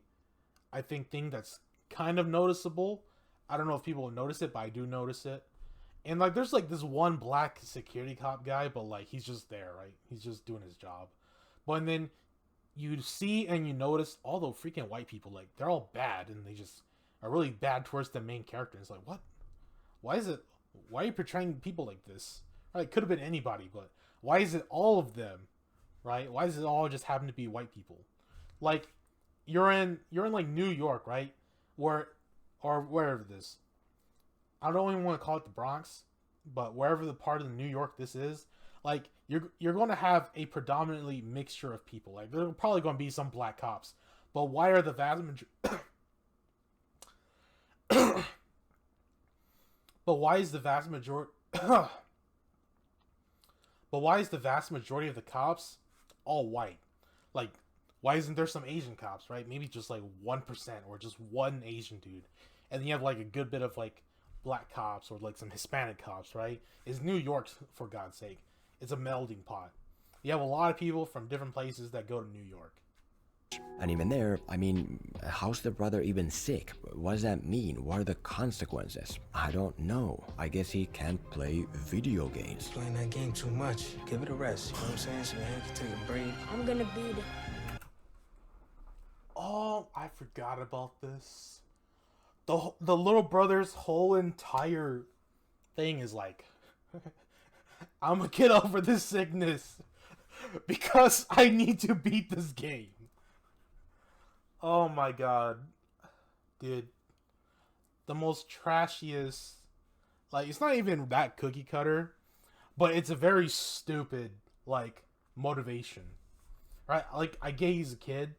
I think, thing that's kind of noticeable. I don't know if people notice it, but I do notice it. And, like, there's, like, this one black security cop guy, but, like, he's just there, right? He's just doing his job. But then you see and you notice all the freaking white people, like, they're all bad, and they just are really bad towards the main character. It's like, what? Why are you portraying people like this? Right? It could have been anybody, but why is it all of them? Right? Why does it all just happen to be white people? Like, you're in like New York, right? Or wherever this. I don't even want to call it the Bronx, but wherever the part of New York this is, like, you're going to have a predominantly mixture of people. Like, there's probably going to be some black cops, but why are the vast majority? But why is the vast majority? But why is the vast majority of the cops all white? Like, why isn't there some Asian cops, right? Maybe just like 1% or just one Asian dude, and then you have like a good bit of like black cops or like some Hispanic cops, right? It's New York, for God's sake. It's a melding pot. You have a lot of people from different places that go to New York. And even there, I mean, how's the brother even sick? What does that mean? What are the consequences? I don't know. I guess he can't play video games. Playing that game too much. Give it a rest. You know what I'm saying? So your head can take a break. I'm gonna beat it. Oh, I forgot about this. The little brother's whole entire thing is like, I'm gonna get over this sickness because I need to beat this game. Oh my god. Dude. The most trashiest, like, it's not even that cookie cutter, but it's a very stupid, like motivation, right? Like I get he's a kid,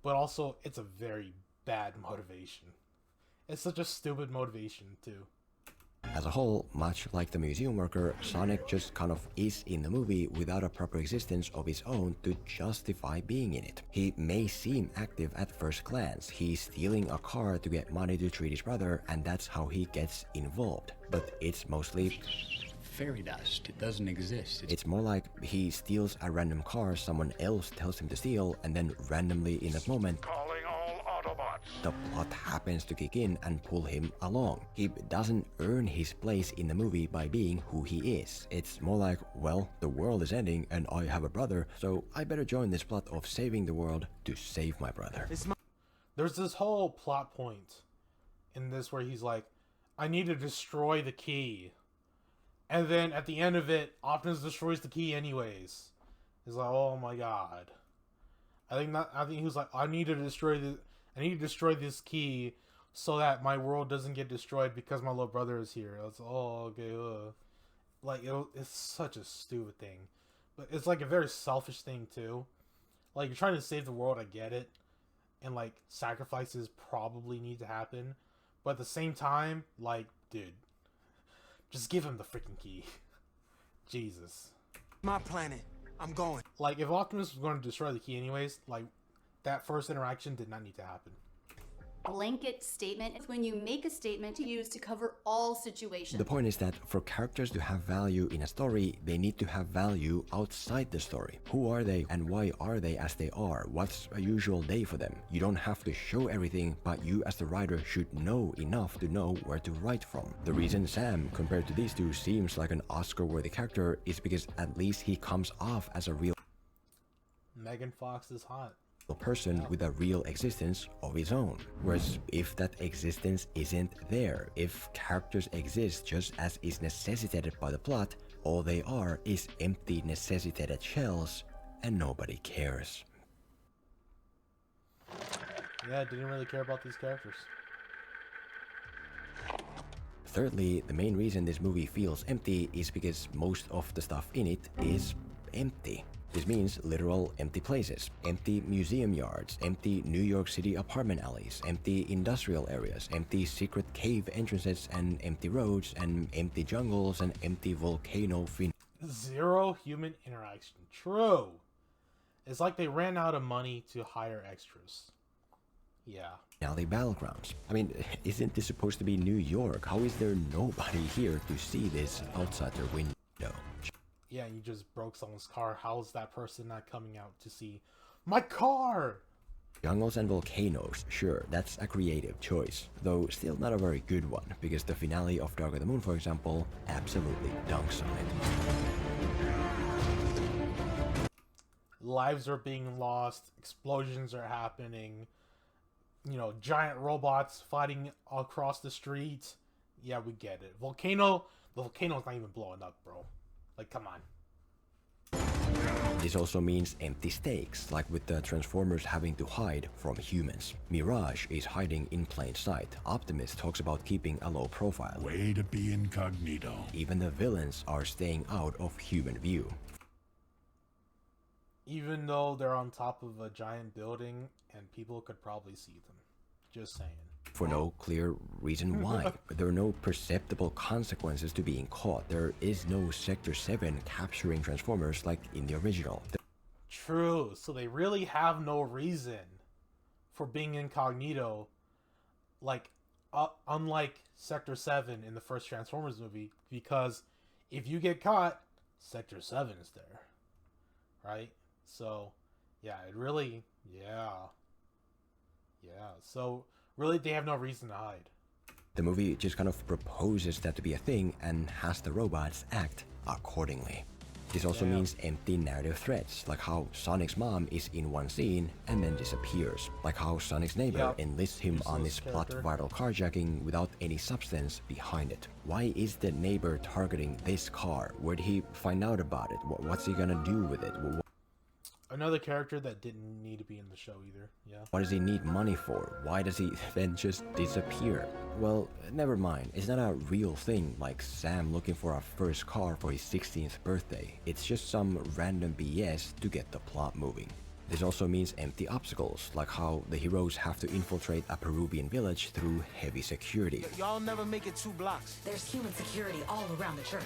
but also it's a very bad motivation. It's such a stupid motivation too. As a whole, much like the museum worker, Sonic just kind of is in the movie without a proper existence of his own to justify being in it. He may seem active at first glance. He's stealing a car to get money to treat his brother, and that's how he gets involved. But it's mostly fairy dust. It doesn't exist. It's more like he steals a random car someone else tells him to steal, and then randomly in that moment, Calling all Autobots. the plot happens to kick in and pull him along. He doesn't earn his place in the movie by being who he is. It's more like, well, the world is ending and I have a brother, so I better join this plot of saving the world to save my brother. There's this whole plot point in this where he's like, I need to destroy the key. And then at the end of it, Optimus destroys the key anyways. He's like, oh my god. I think he was like, I need to destroy this key so that my world doesn't get destroyed because my little brother is here. I was oh okay. Like it's such a stupid thing, but it's like a very selfish thing too. Like you're trying to save the world, I get it, and like sacrifices probably need to happen, but at the same time, like dude, just give him the freaking key. Jesus. My planet. I'm going. Like, if Optimus was going to destroy the key anyways, like, that first interaction did not need to happen. Blanket statement is when you make a statement to use to cover all situations. The point is that for characters to have value in a story, they need to have value outside the story. Who are they and why are they as they are? What's a usual day for them? You don't have to show everything, but you as the writer should know enough to know where to write from. The reason Sam, compared to these two, seems like an Oscar-worthy character is because at least he comes off as a real Megan Fox is hot. person with a real existence of his own. Whereas if that existence isn't there, if characters exist just as is necessitated by the plot, all they are is empty necessitated shells and nobody cares. Yeah, I didn't really care about these characters. Thirdly, the main reason this movie feels empty is because most of the stuff in it is empty. This means literal empty places, empty museum yards, empty New York City apartment alleys, empty industrial areas, empty secret cave entrances, and empty roads, and empty jungles, and empty volcano Zero human interaction. True. It's like they ran out of money to hire extras. Yeah. Alley battlegrounds. I mean, isn't this supposed to be New York? How is there nobody here to see this outside their window? Yeah, you just broke someone's car. How is that person not coming out to see my car? Jungles and volcanoes, sure, that's a creative choice, though still not a very good one, because the finale of Dark of the Moon, for example, absolutely dunks on it. Lives are being lost, explosions are happening, you know, giant robots fighting across the street. Yeah, we get it. The volcano's not even blowing up, bro. Like, come on. This also means empty stakes, like with the Transformers having to hide from humans. Mirage is hiding in plain sight. Optimus talks about keeping a low profile. Way to be incognito. Even the villains are staying out of human view. Even though they're on top of a giant building and people could probably see them. Just saying. For no clear reason why. There are no perceptible consequences to being caught. There is no Sector 7 capturing Transformers like in the original. True, so they really have no reason for being incognito, like, unlike Sector 7 in the first Transformers movie, because if you get caught, Sector 7 is there, right? So, yeah, it really, yeah, so really they have no reason to hide. The movie just kind of proposes that to be a thing and has the robots act accordingly. This also means empty narrative threads, like how Sonic's mom is in one scene and then disappears, like how Sonic's neighbor enlists him on this plot viral carjacking without any substance behind it. Why is the neighbor targeting this car? Where did he find out about it? What's he gonna do with it? another character that didn't need to be in the show either. Yeah. What does he need money for? Why does he then just disappear? Well, never mind. It's not a real thing like Sam looking for a first car for his 16th birthday. It's just some random BS to get the plot moving. This also means empty obstacles, like how the heroes have to infiltrate a Peruvian village through heavy security. Y'all never make it 2 blocks. There's human security all around the church.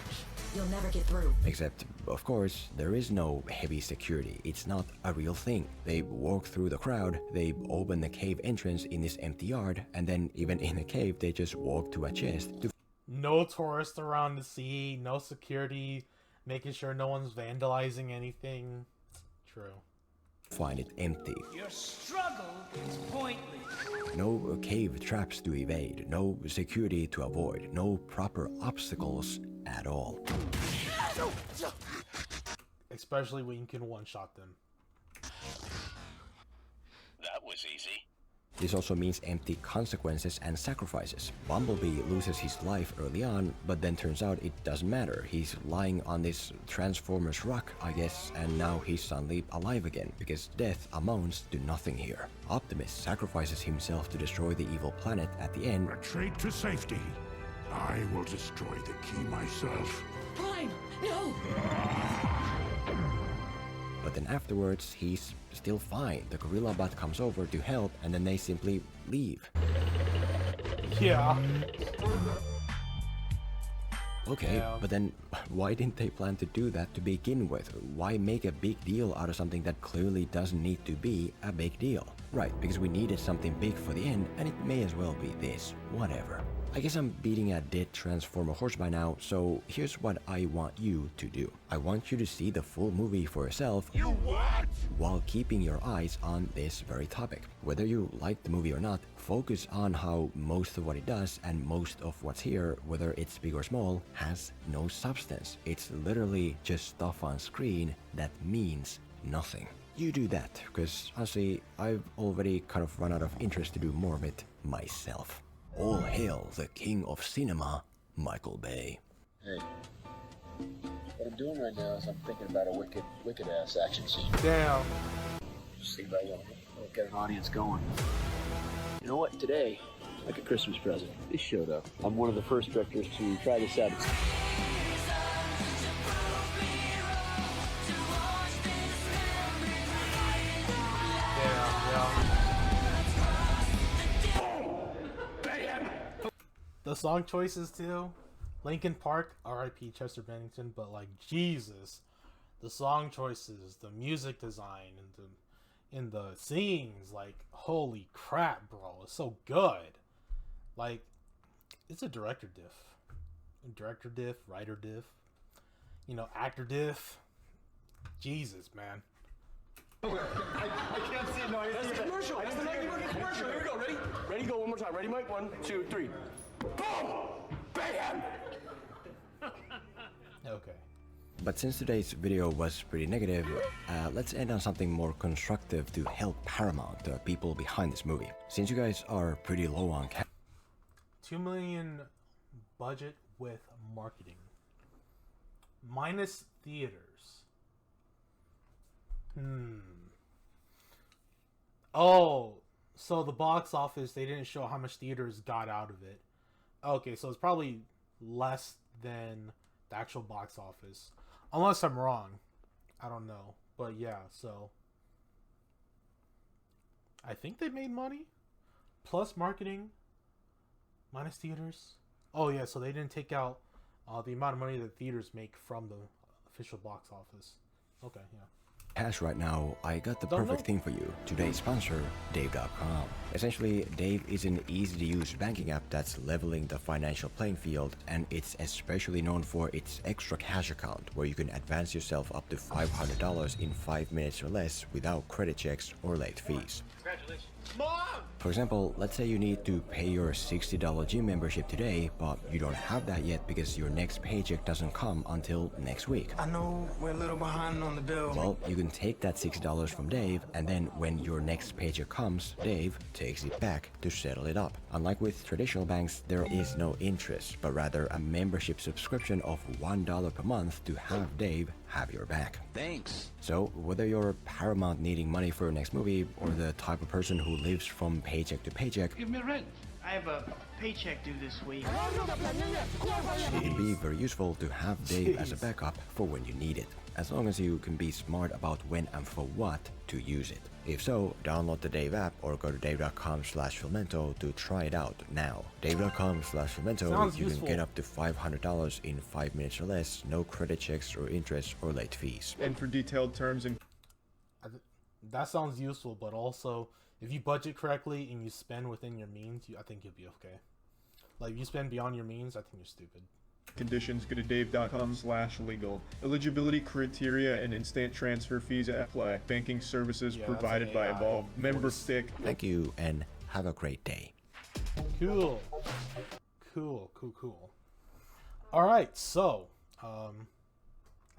You'll never get through. Except, of course, there is no heavy security. It's not a real thing. They walk through the crowd, they open the cave entrance in this empty yard, and then even in the cave they just walk to a chest to... No tourists around to see, no security, making sure no one's vandalizing anything. True. Find it empty. Your struggle is pointless. No cave traps to evade, no security to avoid, no proper obstacles at all. Especially when you can one-shot them. That was easy. This also means empty consequences and sacrifices. Bumblebee loses his life early on, but then turns out it doesn't matter. He's lying on this Transformers rock, I guess, and now he's suddenly alive again, because death amounts to nothing here. Optimus sacrifices himself to destroy the evil planet at the end. Retreat to safety. I will destroy the key myself. Prime, no! But then afterwards, he's still fine. The Gorilla Bot comes over to help, and then they simply leave. Yeah. Okay, yeah. But then why didn't they plan to do that to begin with? Why make a big deal out of something that clearly doesn't need to be a big deal? Right, because we needed something big for the end, and it may as well be this. Whatever. I guess I'm beating a dead Transformer horse by now, so here's what I want you to do. I want you to see the full movie for yourself. You what? While keeping your eyes on this very topic. Whether you like the movie or not, focus on how most of what it does and most of what's here, whether it's big or small, has no substance. It's literally just stuff on screen that means nothing. You do that, because honestly, I've already kind of run out of interest to do more of it myself. All hail the king of cinema, Michael Bay. Hey, what I'm doing right now is I'm thinking about a wicked ass action scene. Damn. Just think about what get an audience going. You know what? Today, like a Christmas present, this showed up. I'm one of the first directors to try this out. The song choices too. Linkin Park, R.I.P. Chester Bennington, but like Jesus, the song choices, the music design, and the scenes, like holy crap, bro, it's so good. Like, it's a director diff, writer diff, actor diff. Jesus, man. I can't see it. No, that's the commercial. That's the 90-minute commercial. Here we go. Ready? Ready? Go one more time. Ready, Mike? 1, 2, 3. Boom! Bam! Okay. But since today's video was pretty negative, let's end on something more constructive to help Paramount, the people behind this movie. Since you guys are pretty low on cash, $2 million budget with marketing, minus theaters. Oh, so the box office, they didn't show how much theaters got out of it. Okay, so it's probably less than the actual box office. Unless I'm wrong. I don't know. But yeah, so I think they made money. Plus marketing. Minus theaters. Oh yeah, so they didn't take out the amount of money that theaters make from the official box office. Okay, yeah. Cash right now, I got the perfect thing for you. Today's sponsor, Dave.com. Essentially, Dave is an easy-to-use banking app that's leveling the financial playing field, and it's especially known for its extra cash account, where you can advance yourself up to $500 in 5 minutes or less without credit checks or late fees. Congratulations. Mom! For example, let's say you need to pay your $60 gym membership today, but you don't have that yet because your next paycheck doesn't come until next week. I know we're a little behind on the bill. Well, you can take that $60 from Dave, and then when your next paycheck comes, Dave takes it back to settle it up. Unlike with traditional banks, there is no interest, but rather a membership subscription of $1 per month to have Dave have your back. Thanks. So, whether you're Paramount needing money for your next movie, or the type of person who lives from paycheck to paycheck, Give me rent. I have a paycheck due this week. it can be very useful to have Dave as a backup for when you need it, as long as you can be smart about when and for what to use it. If so, download the Dave app or go to dave.com/filmento to try it out now. Dave.com/filmento, you can get up to $500 in 5 minutes or less, no credit checks or interest or late fees. And for detailed terms and... That sounds useful, but also, if you budget correctly and you spend within your means, I think you'll be okay. Like, if you spend beyond your means, I think you're stupid. Conditions, go to dave.com/legal. Eligibility criteria and instant transfer fees at play. Banking services provided by Evolve. Member stick. Thank you, and have a great day. Cool. Alright, so, I'm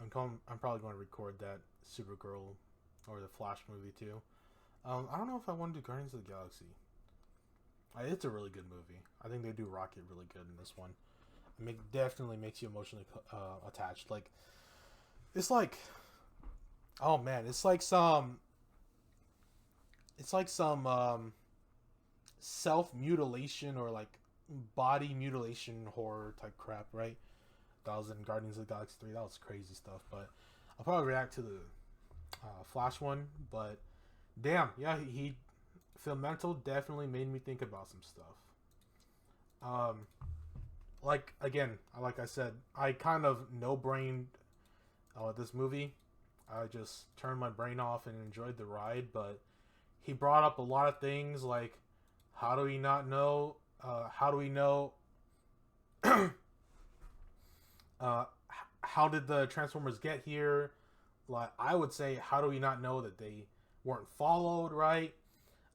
probably going to record that Supergirl or the Flash movie too. I don't know if I want to do Guardians of the Galaxy. It's a really good movie. I think they do Rocket really good in this one. Definitely makes you emotionally attached. Like, it's like, oh man, it's like some self-mutilation or like body mutilation horror type crap, right? That was in Guardians of the Galaxy 3. That was crazy stuff. But I'll probably react to the Flash one. But damn, yeah, he Filmento definitely made me think about some stuff. Like, again, like I said, I kind of no-brained this movie. I just turned my brain off and enjoyed the ride, but he brought up a lot of things like, how do we not know, how do we know, how did the Transformers get here? Like, I would say, how do we not know that they weren't followed, right?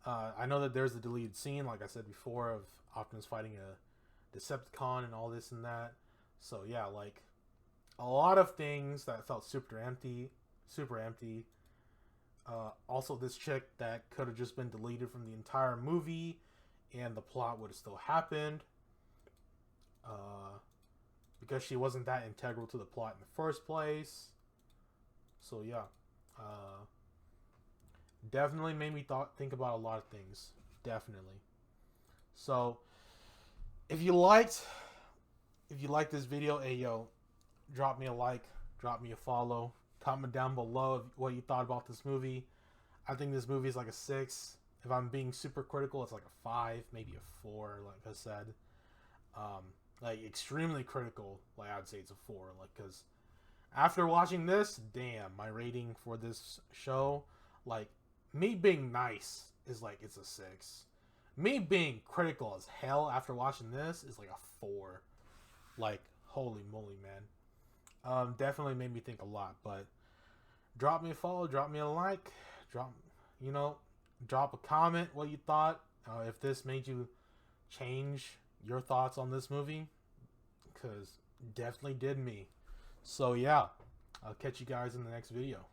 I know that there's a deleted scene, like I said before, of Optimus fighting a Decepticon and all this and that. So yeah, like a lot of things that felt super empty. Also, this chick that could have just been deleted from the entire movie, and the plot would have still happened. Because she wasn't that integral to the plot in the first place. So yeah, definitely made me think about a lot of things. Definitely. So, if you liked this video, hey yo, drop me a like, drop me a follow, comment down below what you thought about this movie. I think this movie is like a 6. If I'm being super critical, it's like a 5, maybe a 4, like I said. Like extremely critical, like I'd say it's a 4, like, because after watching this, damn, my rating for this show, like, me being nice is like, it's a 6. Me being critical as hell after watching this is like a 4. Like, holy moly, man. Definitely made me think a lot, but drop me a follow, drop me a like, drop a comment what you thought. If this made you change your thoughts on this movie, because definitely did me. So yeah, I'll catch you guys in the next video.